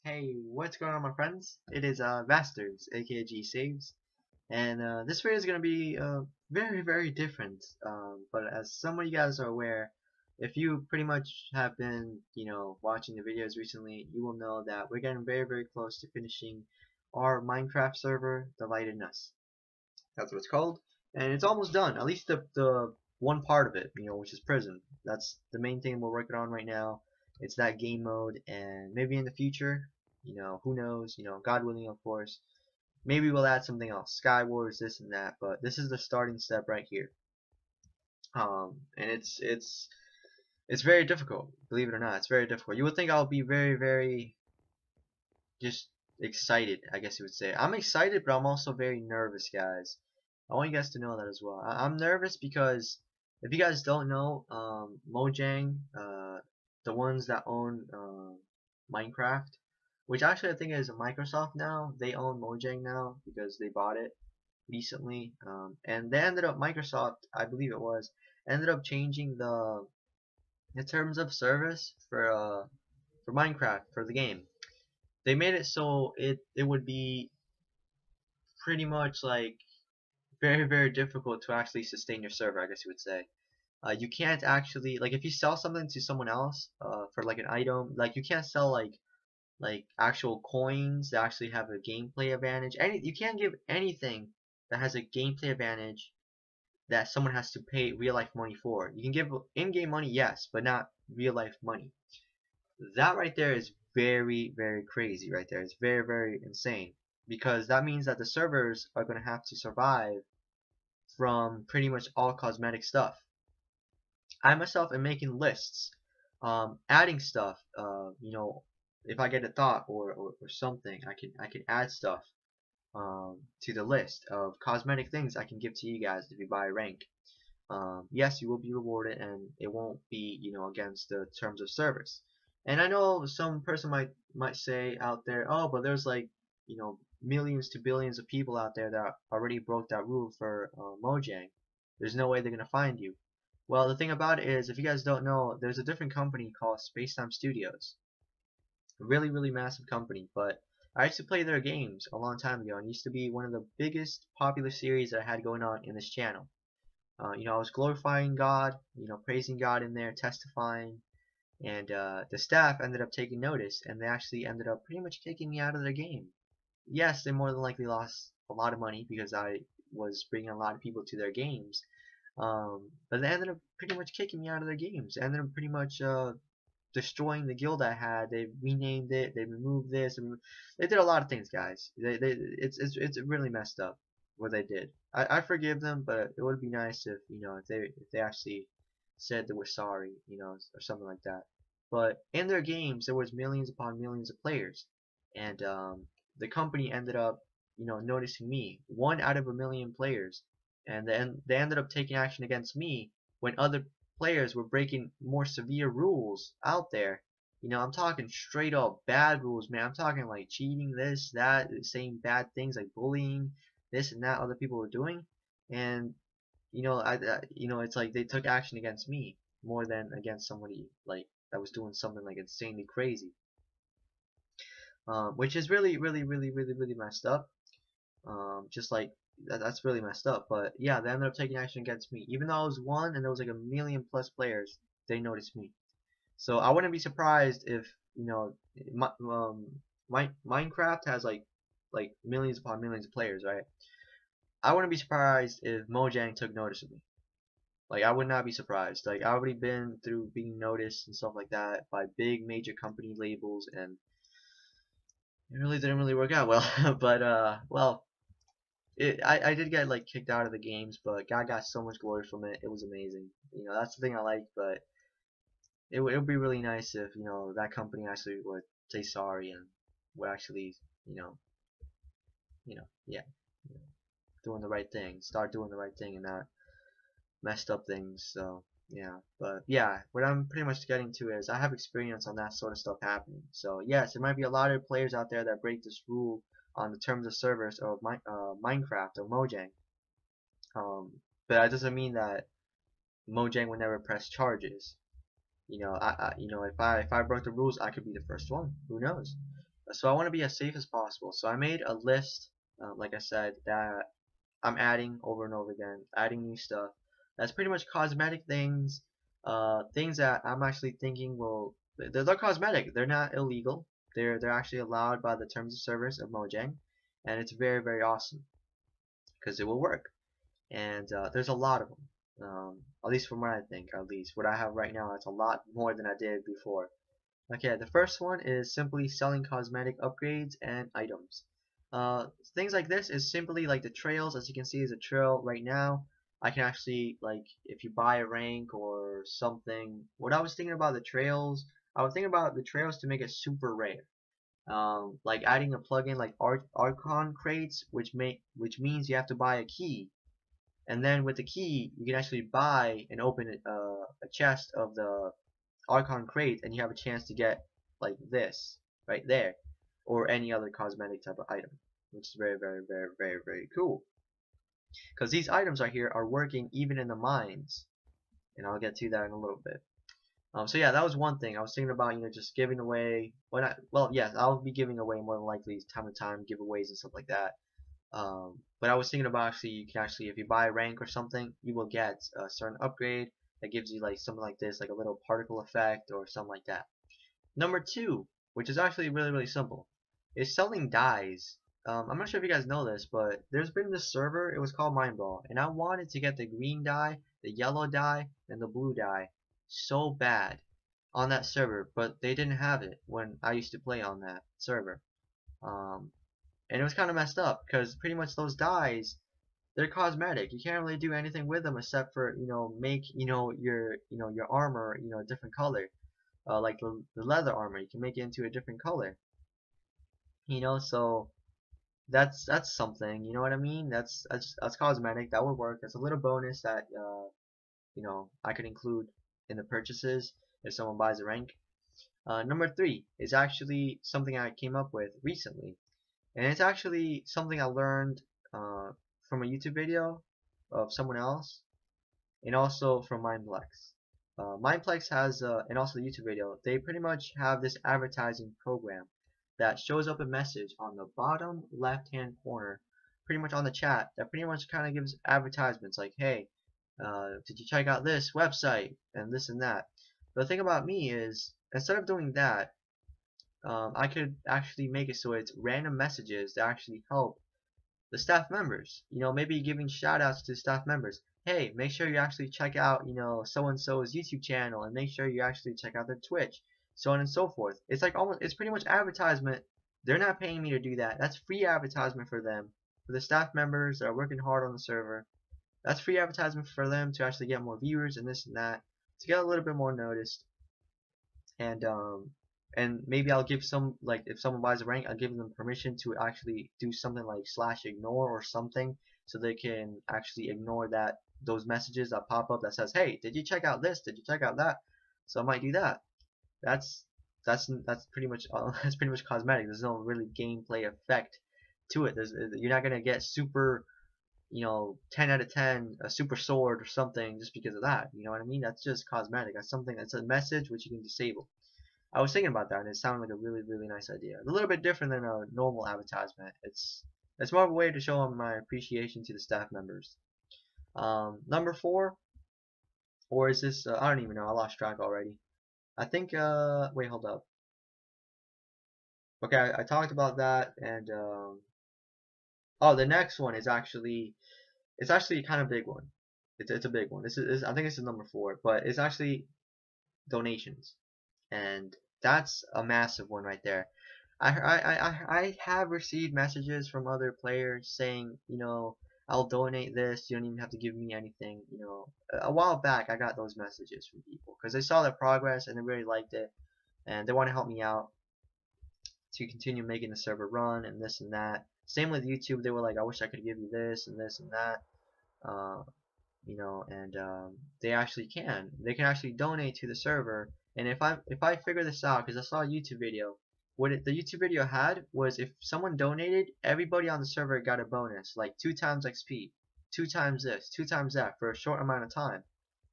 Hey, what's going on, my friends? It is Vasterz, aka 𝐵𝓊𝓈𝒾𝓃𝓃𝓾𝓈, and this video is going to be very different. But as some of you guys are aware, if you pretty much have been, watching the videos recently, you will know that we're getting very close to finishing our Minecraft server, 𝐵𝓊𝓈𝒾𝓃𝓃𝓾𝓈. That's what it's called, and it's almost done. At least the one part of it, which is prison. That's the main thing we're working on right now. It's that game mode, and maybe in the future, who knows, God willing, of course, maybe we'll add something else, Sky Wars, this and that, but this is the starting step right here. And it's very difficult, believe it or not. It's very difficult. You would think I'll be very just excited, I guess you would say. I'm excited, but I'm also very nervous, guys. I want you guys to know that as well. I'm nervous because if you guys don't know, Mojang, the ones that own Minecraft, which actually I think is Microsoft now, they own Mojang now because they bought it recently, and they ended up, Microsoft, I believe it was, ended up changing the terms of service for Minecraft, for the game. They made it so it would be pretty much like very difficult to actually sustain your server, I guess you would say. You can't actually, like, if you sell something to someone else for like an item, like you can't sell like actual coins that actually have a gameplay advantage. You can't give anything that has a gameplay advantage that someone has to pay real life money for. You can give in-game money, yes, but not real life money. That right there is very crazy right there. It's very insane, because that means that the servers are going to have to survive from pretty much all cosmetic stuff. I myself am making lists, adding stuff, if I get a thought or something, I can add stuff to the list of cosmetic things I can give to you guys if you buy a rank. Yes, you will be rewarded, and it won't be, against the terms of service. And I know some person might say out there, oh, but there's like, millions to billions of people out there that already broke that rule for Mojang. There's no way they're gonna find you. Well, the thing about it is, if you guys don't know, there's a different company called Spacetime Studios. A really massive company, but I used to play their games a long time ago, and it used to be one of the biggest popular series that I had going on in this channel. I was glorifying God, praising God in there, testifying, and the staff ended up taking notice, and they actually ended up pretty much kicking me out of their game. Yes, they more than likely lost a lot of money because I was bringing a lot of people to their games, but they ended up pretty much kicking me out of their games. They ended up pretty much destroying the guild I had. They renamed it. They removed this. They did a lot of things, guys. It's really messed up what they did. I forgive them, but it would be nice if if they actually said they were sorry, or something like that. But in their games, there was millions upon millions of players, and the company ended up, noticing me, 1 out of 1 million players, and then they ended up taking action against me when other players were breaking more severe rules out there. I'm talking straight up bad rules, man. I'm talking like cheating, this, that, saying bad things like bullying, this and that other people were doing, and it's like they took action against me more than against somebody like that was doing something like insanely crazy, which is really messed up. Just like that's really messed up. But yeah, they ended up taking action against me, even though I was one and there was like 1 million+ players. They noticed me, so I wouldn't be surprised if Minecraft has like millions upon millions of players, right? I wouldn't be surprised if Mojang took notice of me. Like, I would not be surprised. Like, I've already been through being noticed and stuff like that by big major company labels, and it really didn't really work out well. But well, I did get like kicked out of the games, but God got so much glory from it. It was amazing. That's the thing I like. But it would be really nice if that company actually would say sorry and would actually yeah, doing the right thing, start doing the right thing, and not messed up things. So yeah, but yeah, what I'm pretty much getting to is I have experience on that sort of stuff happening. So yes, there might be a lot of players out there that break this rule on the terms of service of Minecraft or Mojang, but that doesn't mean that Mojang would never press charges. If I broke the rules, I could be the first one. Who knows? So I want to be as safe as possible. So I made a list, like I said, that I'm adding over and over again, adding new stuff. That's pretty much cosmetic things, things that I'm actually thinking will. They're cosmetic. They're not illegal. They're actually allowed by the terms of service of Mojang, and it's very very awesome because it will work. And there's a lot of them. At least from what I think, at least what I have right now, that's a lot more than I did before. Okay, the first one is simply selling cosmetic upgrades and items. Uh, Things like this is simply like the trails. As you can see, is a trail right now. I can actually, like, if you buy a rank or something. What I was thinking about the trails, I was thinking about the trails to make it super rare. Like adding a plugin like Archon crates, which means you have to buy a key, and then with the key you can actually buy and open a chest of the Archon crate, and you have a chance to get like this right there, or any other cosmetic type of item, which is very very very very very cool. Because these items right here are working even in the mines, and I'll get to that in a little bit. So yeah, that was one thing I was thinking about, just giving away. Well, yes, I'll be giving away more than likely time to time giveaways and stuff like that. But I was thinking about actually, you can actually, if you buy a rank or something, you will get a certain upgrade that gives you like something like this, like a little particle effect or something like that. Number two, which is actually really really simple, is selling dyes. I'm not sure if you guys know this, but there's been this server. It was called Mindball, and I wanted to get the green dye, the yellow dye, and the blue dye so bad on that server, but they didn't have it when I used to play on that server. Um, and it was kind of messed up because pretty much those dyes, they're cosmetic. You can't really do anything with them except for make your armor a different color. Like the leather armor, you can make it into a different color. So that's something. You know what I mean? That's cosmetic. That would work. That's a little bonus that I could include in the purchases if someone buys a rank. Number three is actually something I came up with recently, and it's actually something I learned from a YouTube video of someone else, and also from Mindplex. Mindplex has, and also the YouTube video, they pretty much have this advertising program that shows up a message on the bottom left hand corner, pretty much on the chat, that pretty much kind of gives advertisements like, hey, did you check out this website and this and that. But the thing about me is, instead of doing that, I could actually make it so it's random messages that actually help the staff members. Maybe giving shout outs to staff members. Hey, make sure you actually check out, so and so's YouTube channel, and make sure you actually check out their Twitch, so on and so forth. It's like it's pretty much advertisement. They're not paying me to do that. That's free advertisement for them, for the staff members that are working hard on the server. That's free advertisement for them to actually get more viewers and this and that, to get a little bit more noticed. And maybe I'll give some, like, if someone buys a rank, I'll give them permission to actually do something like /ignore or something, so they can actually ignore those messages that pop up that says, hey, did you check out this, did you check out that. So I might do that. That's pretty much that's pretty much cosmetic. There's no really gameplay effect to it. You're not gonna get super 10 out of 10 a super sword or something just because of that. You know what I mean? That's just cosmetic. That's something, that's a message which you can disable. I was thinking about that, and it sounded like a really really nice idea. A little bit different than a normal advertisement. It's more of a way to show my appreciation to the staff members. Number four, or is this? I don't even know. I lost track already. I think. Wait, hold up. Okay, I talked about that, and oh, the next one is actually, it's actually kind of big one. It's a big one. This is I think this is number four, but it's actually donations, and that's a massive one right there. I have received messages from other players saying, I'll donate this. You don't even have to give me anything. A while back I got those messages from people because they saw the progress and they really liked it, and they want to help me out to continue making the server run and this and that. Same with YouTube. They were like, I wish I could give you this and this and that. And they actually can. They can actually donate to the server. And if I figure this out, because I saw a YouTube video, the YouTube video had was, if someone donated, everybody on the server got a bonus, like 2 times XP, 2 times this, 2 times that, for a short amount of time.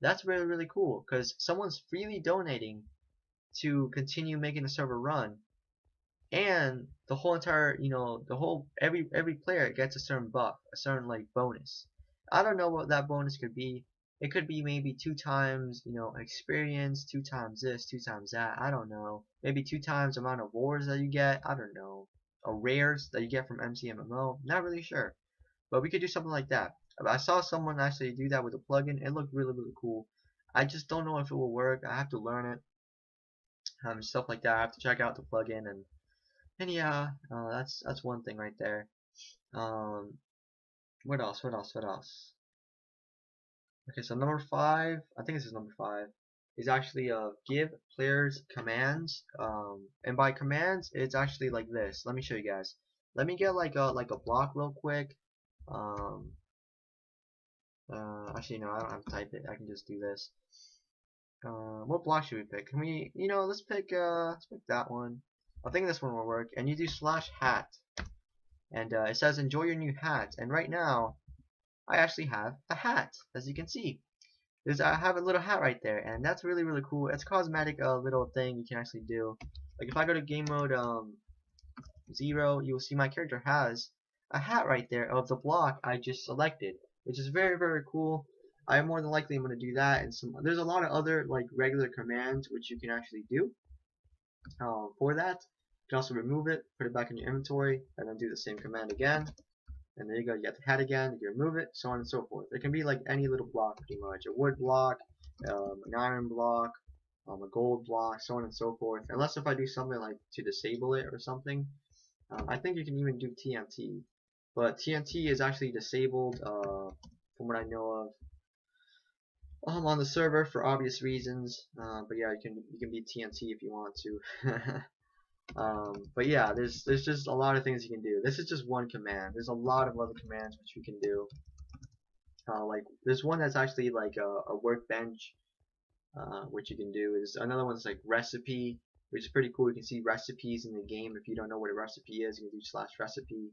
That's really really cool, because someone's freely donating to continue making the server run, and the whole entire, the whole every player gets a certain buff, a certain like bonus. I don't know what that bonus could be. It could be maybe 2 times, experience, 2 times this, 2 times that. I don't know. Maybe 2 times amount of wars that you get. I don't know. Or rares that you get from MCMMO. Not really sure. But we could do something like that. I saw someone actually do that with a plugin. It looked really, really cool. I just don't know if it will work. I have to learn it. Stuff like that. I have to check out the plugin, and yeah, that's one thing right there. What else? What else? What else? Okay, so number 5, I think this is number 5, is actually give players commands. And by commands, it's actually like this. Let me show you guys. Let me get like a block real quick. Actually no, I don't have to type it. I can just do this. What block should we pick? Can we, let's pick that one. I think this one will work. And you do /hat, and it says enjoy your new hat. And right now, I actually have a hat, as you can see. I have a little hat right there, and that's really, really cool. It's a cosmetic little thing you can actually do. Like if I go to game mode 0, you will see my character has a hat right there of the block I just selected, which is very, very cool. I more than likely am going to do that, and there's a lot of other like regular commands which you can actually do for that. You can also remove it, put it back in your inventory, and then do the same command again. And there you go, you got the hat again, you can remove it, so on and so forth. It can be like any little block pretty much. A wood block, an iron block, a gold block, so on and so forth. Unless if I do something like to disable it or something. I think you can even do TNT. But TNT is actually disabled from what I know of on the server for obvious reasons. But yeah, you can be TNT if you want to. But yeah, there's just a lot of things you can do. This is just one command. There's a lot of other commands which you can do. Like there's one that's actually like a workbench, which you can do. There's another one's like recipe, which is pretty cool. You can see recipes in the game. If you don't know what a recipe is, you can do /recipe.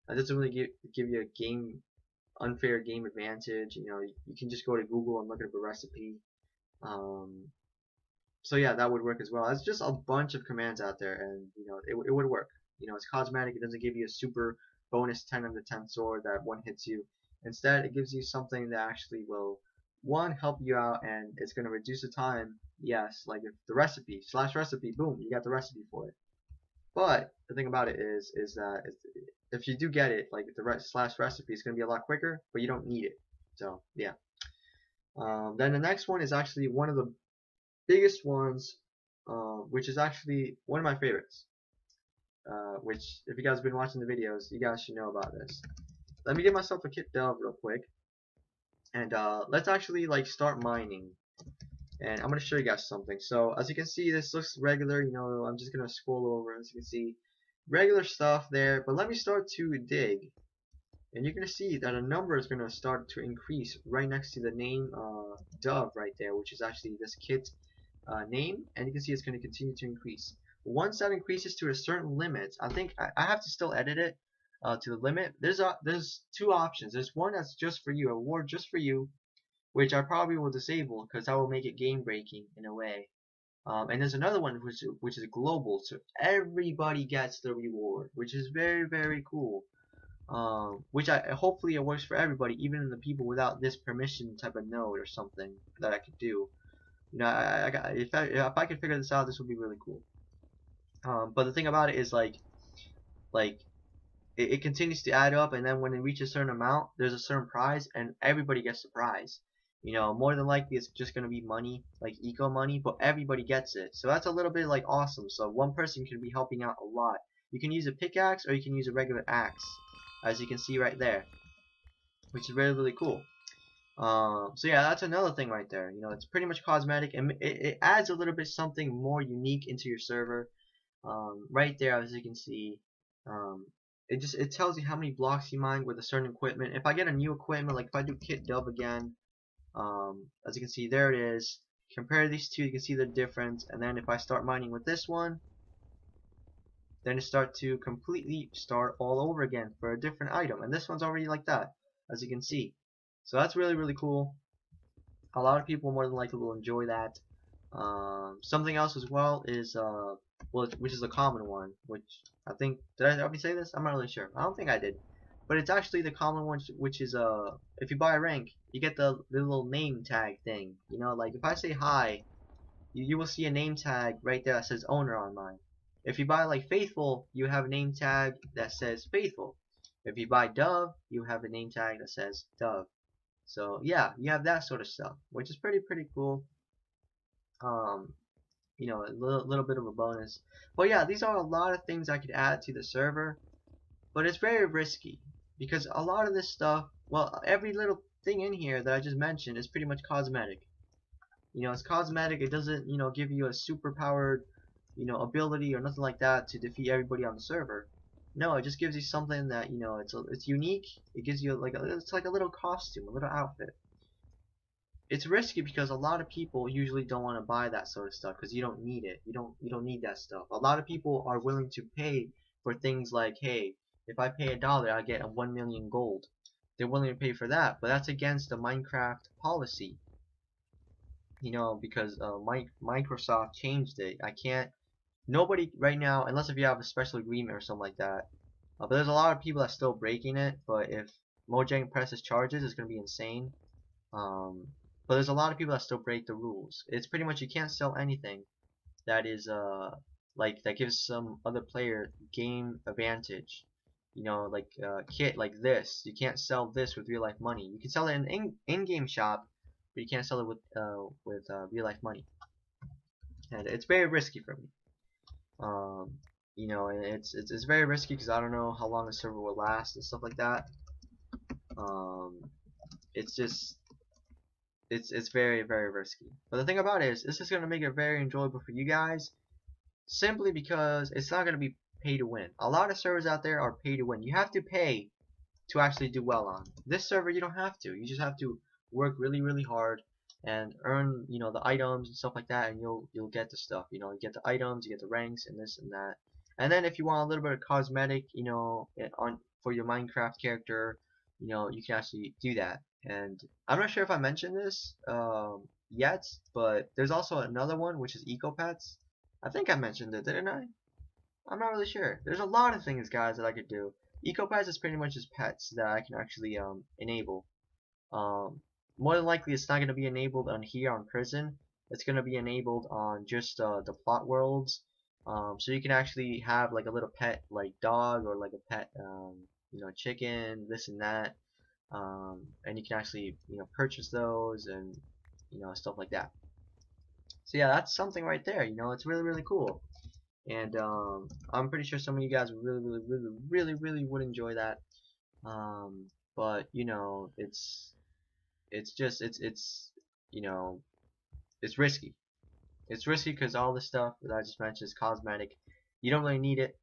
That doesn't really give you a unfair game advantage. You can just go to Google and look up a recipe. So yeah, that would work as well. It's just a bunch of commands out there, and it would work. It's cosmetic. It doesn't give you a super bonus 10 of the 10 sword that one hits you. Instead, it gives you something that actually will, one, help you out, and it's going to reduce the time. Yes, like if the recipe /recipe, boom, you got the recipe for it. But the thing about it is that if you do get it, like the /recipe is going to be a lot quicker, but you don't need it. So yeah. Then the next one is actually one of the biggest ones, which is actually one of my favorites, which if you guys have been watching the videos, you guys should know about this. Let me get myself a kit delve real quick, and let's actually like start mining, and I'm going to show you guys something. So as you can see, this looks regular. I'm just going to scroll over. As you can see, regular stuff there, but let me start to dig, and you're going to see that a number is going to start to increase right next to the name Dove right there, which is actually this kit name, and you can see it's going to continue to increase. Once that increases to a certain limit, I think I have to still edit it to the limit. There's 2 options. There's one that's just for you, a reward just for you, which I probably will disable because that will make it game breaking in a way. And there's another one which is global, so everybody gets the reward, which is very, very cool. Which hopefully it works for everybody, even the people without this permission type of node or something that I could do. If I could figure this out, this would be really cool. But the thing about it is it continues to add up, and then when it reaches a certain amount, there's a certain prize, and everybody gets the prize. More than likely it's just gonna be money, like eco money, but everybody gets it. So that's a little bit like awesome. So one person can be helping out a lot. You can use a pickaxe or you can use a regular axe, as you can see right there, which is really, really cool. So yeah, that's another thing right there. It's pretty much cosmetic, and it adds a little bit something more unique into your server. Right there, as you can see, it tells you how many blocks you mine with a certain equipment. If I get a new equipment, like if I do kit delve again, as you can see, there it is. Compare these two, you can see the difference. And then if I start mining with this one, then it starts to completely start all over again for a different item. And this one's already like that, as you can see. So that's really, really cool. A lot of people more than likely will enjoy that. Something else as well is well, which is the common one, which I think, did I already say this? I'm not really sure. I don't think I did. But it's actually the common one, which is if you buy a rank, you get the little name tag thing. You know, like if I say hi, you will see a name tag right there that says owner on mine. If you buy like Faithful, you have a name tag that says Faithful. If you buy Dove, you have a name tag that says Dove. So yeah, you have that sort of stuff, which is pretty cool. Um, you know, a little bit of a bonus. But yeah, these are a lot of things I could add to the server, but it's very risky because a lot of this stuff, well, every little thing in here that I just mentioned is pretty much cosmetic. You know, it's cosmetic. It doesn't, you know, give you a super powered, you know, ability or nothing like that to defeat everybody on the server. No, it just gives you something that, you know, it's unique. It gives you like it's like a little costume, a little outfit. It's risky because a lot of people usually don't want to buy that sort of stuff because you don't need it. You don't need that stuff. A lot of people are willing to pay for things like, hey, if I pay $1, I get a 1 million gold. They're willing to pay for that, but that's against the Minecraft policy. You know, because Microsoft changed it. I can't. Nobody right now, unless if you have a special agreement or something like that. But there's a lot of people that's still breaking it. But if Mojang presses charges, it's gonna be insane. Um, but there's a lot of people that still break the rules. It's pretty much you can't sell anything that is like that gives some other player game advantage. You know, like kit like this. You can't sell this with real life money. You can sell it in in-game shop, but you can't sell it with real life money. And it's very risky for me. Um, you know, and it's very risky because I don't know how long the server will last and stuff like that. Um, it's just it's very risky. But the thing about it is, this is gonna make it very enjoyable for you guys, simply because it's not gonna be pay to win. A lot of servers out there are pay to win. You have to pay to actually do well on. This server you don't have to. You just have to work really hard and earn, you know, the items and stuff like that, and you'll get the stuff. You know, you get the items, you get the ranks and this and that. And then if you want a little bit of cosmetic, you know, on for your Minecraft character, you know, you can actually do that. And I'm not sure if I mentioned this yet, but there's also another one which is Eco Pets. I think I mentioned it, didn't I? I'm not really sure. There's a lot of things, guys, that I could do. Eco Pets is pretty much just pets that I can actually enable. Um, More than likely, it's not going to be enabled on here on prison. It's going to be enabled on just the plot worlds. So you can actually have like a little pet, like dog, or like a pet, you know, chicken, this and that. And you can actually, you know, purchase those and, you know, stuff like that. So yeah, that's something right there. You know, it's really cool. And I'm pretty sure some of you guys really would enjoy that. But you know, it's just it's you know, it's risky. It's risky because all the stuff that I just mentioned is cosmetic. You don't really need it,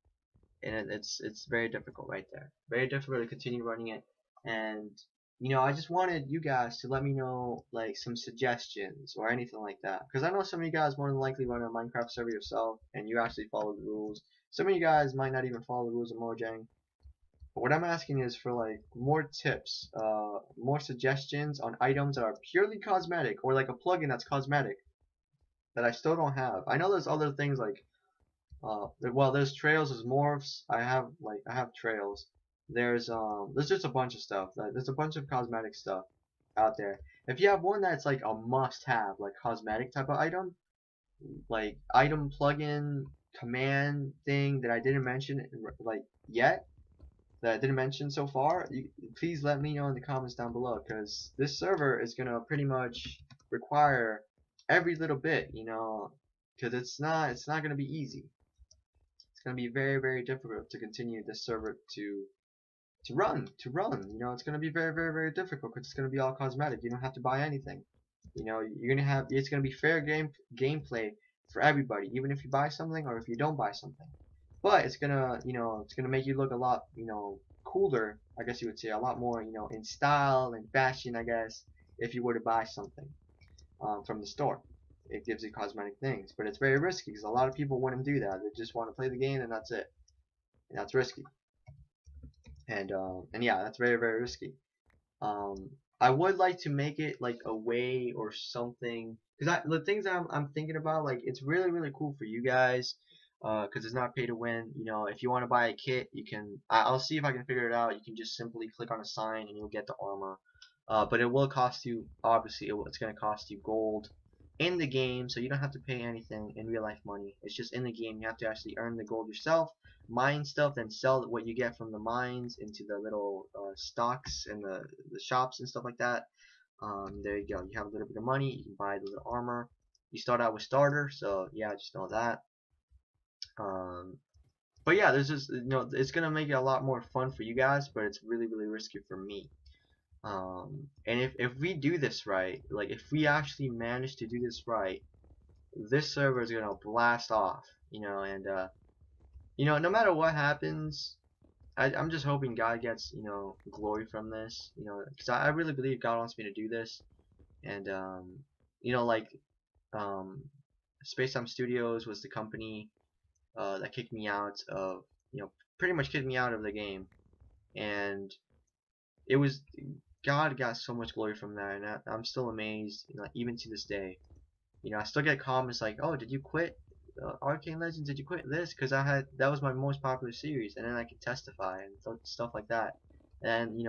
and it's very difficult right there. Very difficult to continue running it. And you know, I just wanted you guys to let me know like some suggestions or anything like that, because I know some of you guys more than likely run a Minecraft server yourself and you actually follow the rules. Some of you guys might not even follow the rules of Mojang. But what I'm asking is for like more tips, more suggestions on items that are purely cosmetic, or like a plugin that's cosmetic that I still don't have. I know there's other things like well, there's trails, there's morphs. I have trails. There's just a bunch of stuff. There's a bunch of cosmetic stuff out there. If you have one that's like a must-have, like cosmetic type of item, like item plugin command thing that I didn't mention like yet, that I didn't mention so far, please let me know in the comments down below, because this server is gonna pretty much require every little bit, you know, because it's not gonna be easy. It's gonna be very difficult to continue this server to run. You know, it's gonna be very difficult because it's gonna be all cosmetic. You don't have to buy anything. You know, it's gonna be fair gameplay for everybody, even if you buy something or if you don't buy something. But it's gonna, you know, it's gonna make you look a lot, you know, cooler, I guess you would say, a lot more, you know, in style and fashion, I guess, if you were to buy something from the store. It gives you cosmetic things, but it's very risky because a lot of people wouldn't do that. They just want to play the game and that's it, and that's risky. And yeah, that's very risky. I would like to make it like a way or something, because the things I'm thinking about, like, it's really cool for you guys. because it's not pay to win. You know, if you want to buy a kit, you can. I'll see if I can figure it out. You can just simply click on a sign and you'll get the armor. But it will cost you, obviously, it's going to cost you gold in the game, so you don't have to pay anything in real life money. It's just in the game. You have to actually earn the gold yourself, mine stuff, then sell what you get from the mines into the little stocks and the shops and stuff like that. There you go. You have a little bit of money. You can buy the little armor. You start out with starter, so yeah, just know that. Um, but yeah, there's just, it's gonna make it a lot more fun for you guys, but it's really really risky for me. And if we do this right, like if we actually manage to do this right, this server is gonna blast off, and no matter what happens, I'm just hoping God gets, glory from this, because I really believe God wants me to do this, and like Space Time Studios was the company that kicked me out of, pretty much kicked me out of the game, and it was God got so much glory from that, and I'm still amazed, even to this day. I still get comments like, "Oh, did you quit Arcane Legends? Did you quit this?" Because that was my most popular series, and then I could testify and stuff like that. And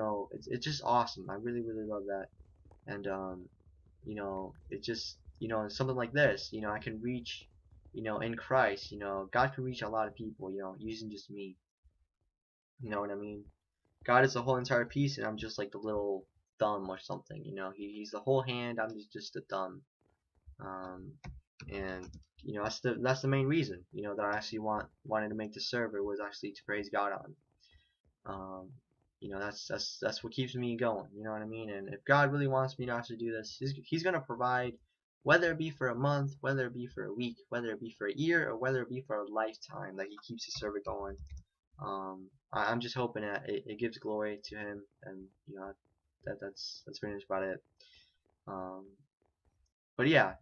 it's just awesome. I really really love that, and it just something like this. I can reach, in Christ. God can reach a lot of people. Using just me. You know what I mean? God is the whole entire piece, and I'm just like the little thumb or something. He's the whole hand. I'm just the thumb. Um, and that's the main reason. That I actually wanted to make the server was actually to praise God on. That's what keeps me going. You know what I mean? And if God really wants me to actually do this, He's gonna provide, whether it be for a month, whether it be for a week, whether it be for a year, or whether it be for a lifetime. That He keeps His server going. I'm just hoping that it gives glory to Him, and that's pretty much about it. But yeah,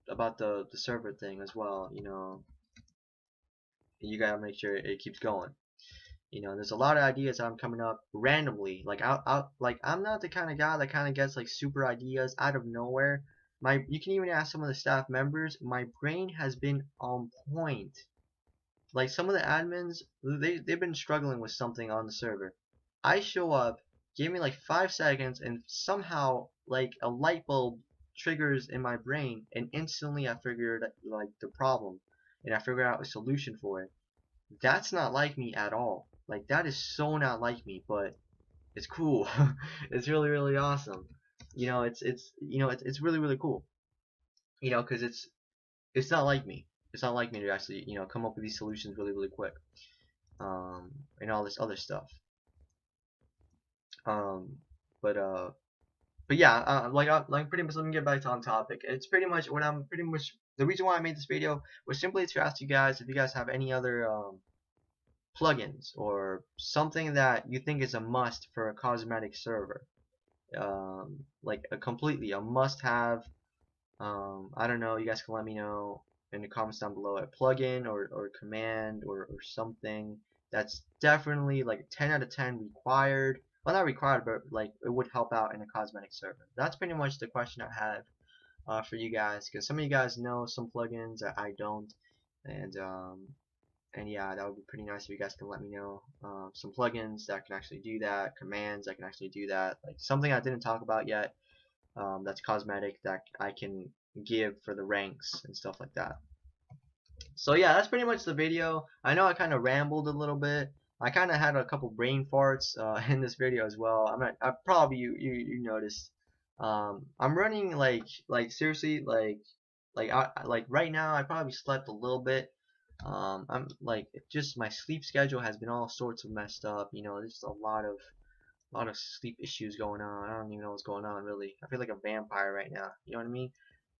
about the server thing as well. You gotta make sure it keeps going. There's a lot of ideas that I'm coming up randomly. Like I'm not the kind of guy that kind of gets like super ideas out of nowhere. You can even ask some of the staff members. My brain has been on point. Like some of the admins, they've been struggling with something on the server. I show up, give me like 5 seconds, and somehow like a light bulb triggers in my brain, and instantly I figured like the problem, and I figured out a solution for it. That's not like me at all. Like that is so not like me, but it's cool. It's really really awesome. It's really really cool. Because it's not like me. It's not like me to actually come up with these solutions really really quick. And all this other stuff. Um, but yeah, like pretty much, let me get back on topic. It's pretty much what I'm pretty much the reason why I made this video was simply to ask you guys if you guys have any other plugins or something that you think is a must for a cosmetic server, like a must-have. I don't know. You guys can let me know in the comments down below a plugin or command or something that's definitely like 10 out of 10 required. Well, not required, but like it would help out in a cosmetic server. That's pretty much the question I have for you guys, because some of you guys know some plugins that I don't, and yeah, that would be pretty nice if you guys can let me know some plugins that can actually do that, commands that can actually do that, like something I didn't talk about yet. That's cosmetic that I can give for the ranks and stuff like that. So yeah, that's pretty much the video. I know I kind of rambled a little bit. I kind of had a couple brain farts in this video as well. I probably you noticed. I'm running like seriously like right now I probably slept a little bit. I'm like just my sleep schedule has been all sorts of messed up. There's a lot of sleep issues going on. I don't even know what's going on really. I feel like a vampire right now. You know what I mean?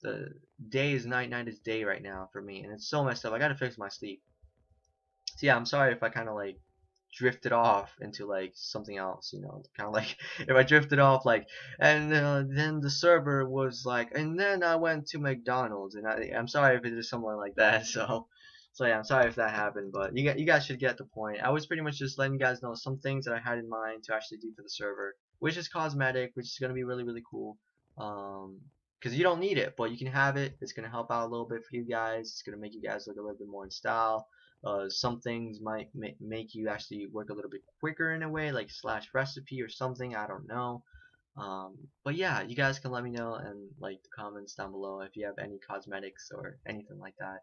The day is night, night is day right now for me, and it's so messed up. I gotta fix my sleep. So yeah, I'm sorry if I kind of like drifted off into like something else. Kind of like if I drifted off like, and then the server was like, and then I went to McDonald's, and I'm sorry if it is something like that. So yeah, I'm sorry if that happened, but you guys should get the point. I was pretty much just letting you guys know some things that I had in mind to actually do for the server, which is cosmetic, which is gonna be really really cool. because you don't need it, but you can have it. It's gonna help out a little bit for you guys. It's gonna make you guys look a little bit more in style. Some things might make you actually work a little bit quicker in a way, like slash recipe or something. I don't know. But yeah, you guys can let me know in like the comments down below if you have any cosmetics or anything like that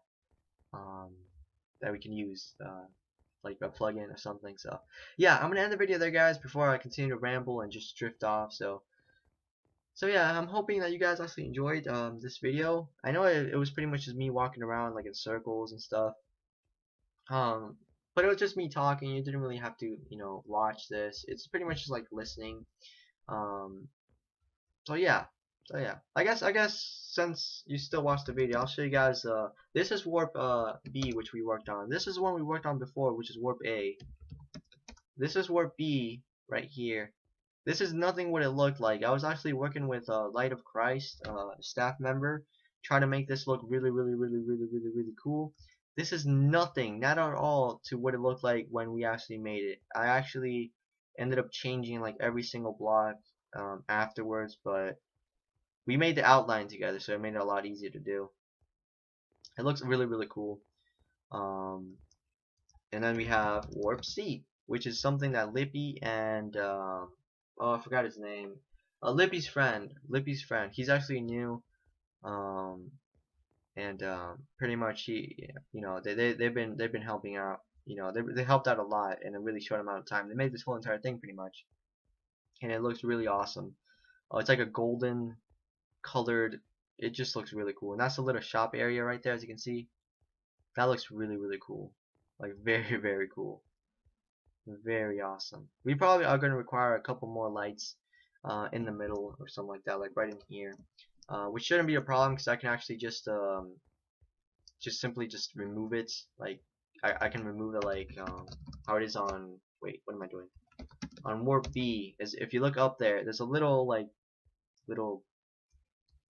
that we can use, like a plugin or something. So yeah, I'm gonna end the video there, guys, before I continue to ramble and just drift off. So yeah, I'm hoping that you guys actually enjoyed this video. I know it was pretty much just me walking around like in circles and stuff. Um, but it was just me talking. You didn't really have to, watch this. It's pretty much just like listening. Um, so yeah, I guess since you still watched the video, I'll show you guys. This is warp B, which we worked on. This is one we worked on before, which is warp A. This is warp B right here. This is nothing what it looked like. I was actually working with Light of Christ, staff member, trying to make this look really cool. This is nothing, not at all, to what it looked like when we actually made it. I actually ended up changing like every single block afterwards, but we made the outline together, so it made it a lot easier to do. It looks really cool. And then we have Warp C, which is something that Lippy and oh, I forgot his name. Lippy's friend. He's actually new. And pretty much they've been helping out. They helped out a lot in a really short amount of time. They made this whole entire thing pretty much, and it looks really awesome. It's like a golden colored. It just looks really cool, and that's a little shop area right there, as you can see. That looks really cool, like very cool, very awesome. We probably are going to require a couple more lights in the middle or something like that, like right in here, which shouldn't be a problem because I can actually just simply just remove it. Like I can remove it like how it is on. Wait, what am I doing? On warp B, is if you look up there, there's a little little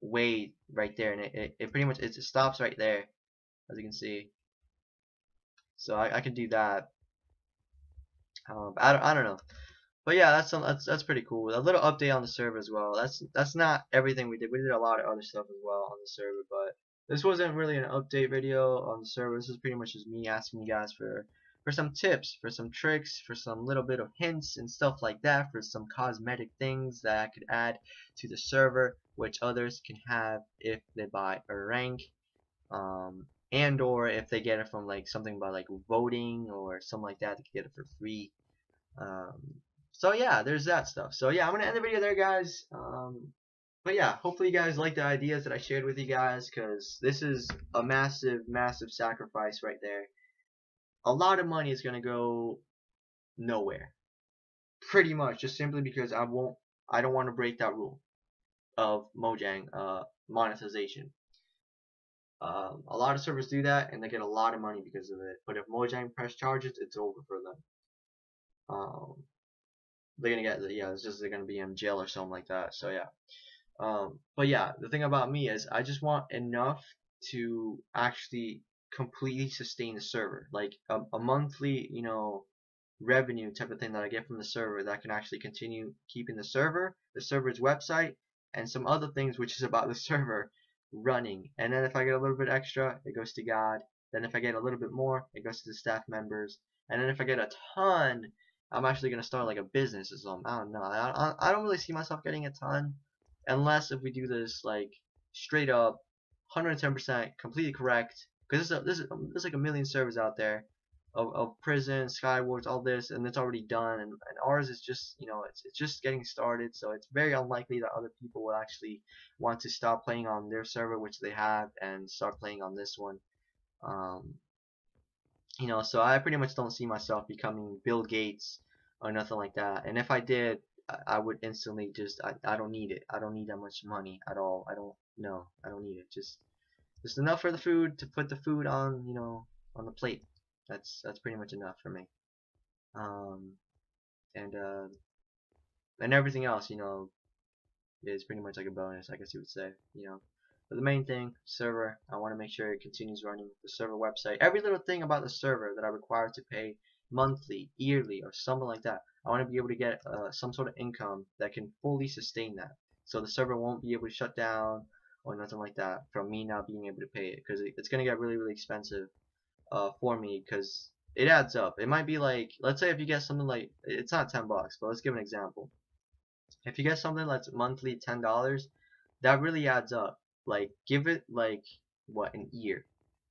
way right there, and it pretty much it stops right there, as you can see. So I can do that. I don't know, but yeah, that's pretty cool. A little update on the server as well. That's not everything we did. We did a lot of other stuff as well on the server, but this wasn't really an update video on the server. This is pretty much just me asking you guys for some tips, for some tricks, for some little bit of hints and stuff like that, for some cosmetic things that I could add to the server, which others can have if they buy a rank, and or if they get it from like something by like voting or something like that, they can get it for free. So yeah, there's that stuff. So yeah, I'm gonna end the video there, guys. But yeah, hopefully you guys like the ideas that I shared with you guys, because this is a massive sacrifice right there. A lot of money is gonna go nowhere, pretty much, just simply because I don't want to break that rule of Mojang monetization. A lot of servers do that and they get a lot of money because of it, but if Mojang press charges, it's over for them. They're gonna get, it's just they're gonna be in jail or something like that. So yeah. But yeah, the thing about me is I just want enough to actually completely sustain the server, like a monthly, revenue type of thing that I get from the server that can actually continue keeping the server's website, and some other things which is about the server running. And then if I get a little bit extra, it goes to God. Then if I get a little bit more, it goes to the staff members. And then if I get a ton, I'm actually gonna start like a business or something. I don't know. I don't really see myself getting a ton, unless if we do this like straight up 110% completely correct, because there's like a million servers out there of prison, Skywars, all this, and it's already done, and ours is just, it's just getting started. So it's very unlikely that other people will actually want to stop playing on their server, which they have, and start playing on this one. So I pretty much don't see myself becoming Bill Gates or nothing like that. And if I did, I would instantly just, I don't need it. I don't need that much money at all. I don't need it. Just enough for the food, to put the food on, on the plate. That's pretty much enough for me. And everything else, is pretty much like a bonus, I guess you would say, But the main thing, server, I want to make sure it continues running, the server website. Every little thing about the server that I require to pay monthly, yearly, or something like that, I want to be able to get some sort of income that can fully sustain that. So the server won't be able to shut down, or nothing like that from me not being able to pay it, because it's gonna get really expensive for me, because it adds up. It might be like, let's say if you get something like, it's not $10, but let's give an example. If you get something that's monthly $10, that really adds up. Like, give it like what, an year.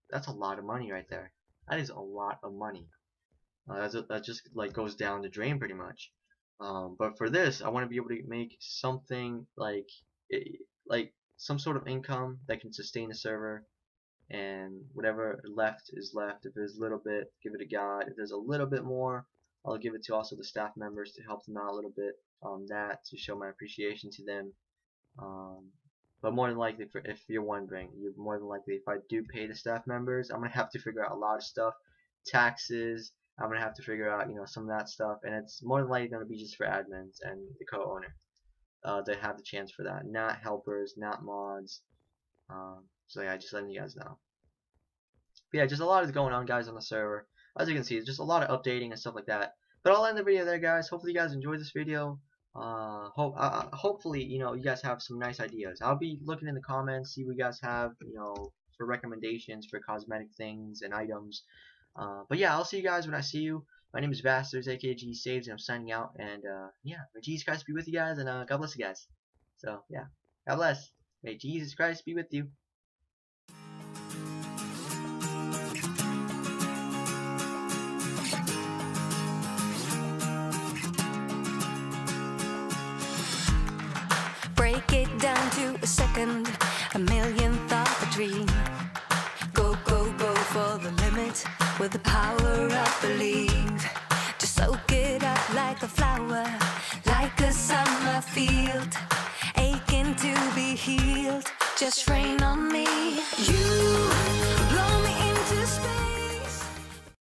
That's a lot of money right there. That is a lot of money. That just like goes down the drain pretty much. But for this, I want to be able to make something like some sort of income that can sustain the server, and whatever left is left. If there's a little bit, give it to God. If there's a little bit more, I'll give it to also the staff members to help them out a little bit on that, to show my appreciation to them. But more than likely, if you're wondering, you're more than likely, if I do pay the staff members, I'm gonna have to figure out a lot of stuff, taxes. I'm gonna have to figure out, some of that stuff, and it's more than likely gonna be just for admins and the co-owner. They have the chance for that, not helpers, not mods. So yeah, just letting you guys know. But yeah, just a lot is going on, guys, on the server. As you can see, it's just a lot of updating and stuff like that. But I'll end the video there, guys. Hopefully you guys enjoyed this video. Hopefully, you guys have some nice ideas. I'll be looking in the comments, see what you guys have, for recommendations for cosmetic things and items. But yeah, I'll see you guys when I see you. My name is Vasterz, aka 𝐵𝓊𝓈𝒾𝓃𝓆𝓊𝒾𝓇𝒾𝓃𝒾𝓃, and I'm signing out. And yeah, may Jesus Christ be with you guys, and God bless you guys. So yeah, God bless. May Jesus Christ be with you. Break it down to a second, a millionth of a dream. Go for the limit with the power of believe. Just soak it up like a flower, like a summer field, aching to be healed. Just rain on me.